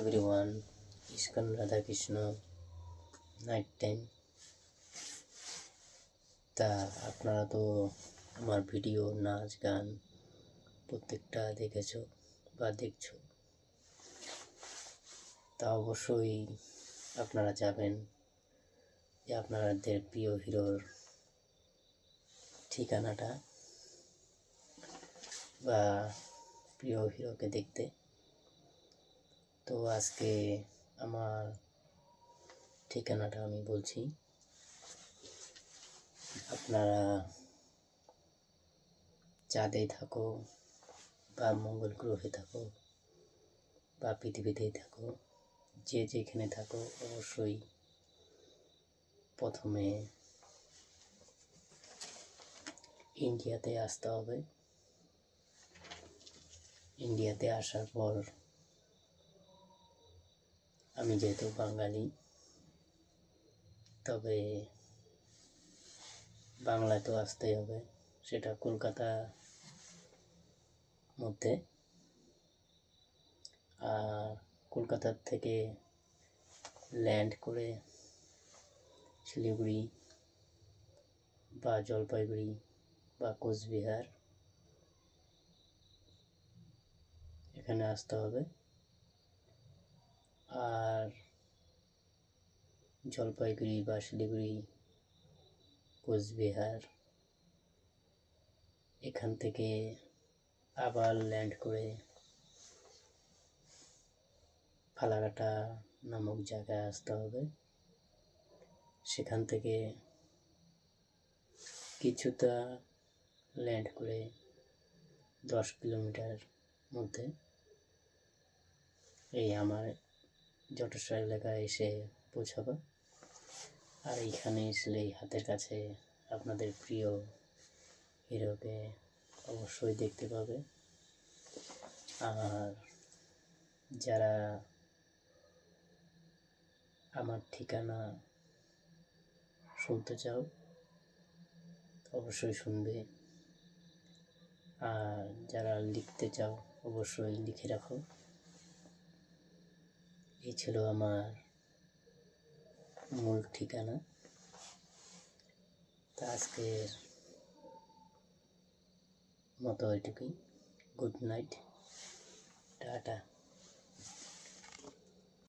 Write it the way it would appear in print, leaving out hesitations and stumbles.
Everyone, ISKCON Radhakrishna night time. তা আপনারা তো আমার ভিডিও, নাচ, গান প্রত্যেকটা দেখেছো বা দেখছো। তা অবশ্যই আপনারা যাবেন যে আপনাদের প্রিয় হিরোর ঠিকানাটা বা প্রিয় হিরোকে দেখতে। তো আজকে আমার ঠিকানাটা আমি বলছি। আপনারা চাঁদে থাকো বা মঙ্গল গ্রহে থাকো বা পৃথিবীতেই থাকো, যে যেখানে থাকো, অবশ্যই প্রথমে ইন্ডিয়াতে আসতে হবে। ইন্ডিয়াতে আসার পর আমি যেহেতু বাঙালি, তবে বাংলায় তো আসতেই হবে। সেটা কলকাতার মধ্যে। আর কলকাতার থেকে ল্যান্ড করে শিলিগুড়ি বা জলপাইগুড়ি বা কোচবিহার এখানে আসতে হবে। আর জলপাইগুড়ি বা শিলিগুড়ি, কোচবিহার এখান থেকে আবার ল্যান্ড করে ফালাকাটা নামক জায়গায় আসতে হবে। সেখান থেকে কিছুটা ল্যান্ড করে 10 কিলোমিটার মধ্যে এই আমার জটেশ্বর এলাকায় এসে পৌঁছাবো। আর এইখানে এসলেই হাতের কাছে আপনাদের প্রিয় হিরোকে অবশ্যই দেখতে পাবে। আর যারা আমার ঠিকানা শুনতে চাও, অবশ্যই শুনবে। আর যারা লিখতে চাও, অবশ্যই লিখে রাখো। এই ছিল আমার মূল ঠিকানা। তা আজকের মতো এটুকুই। Good night, tata.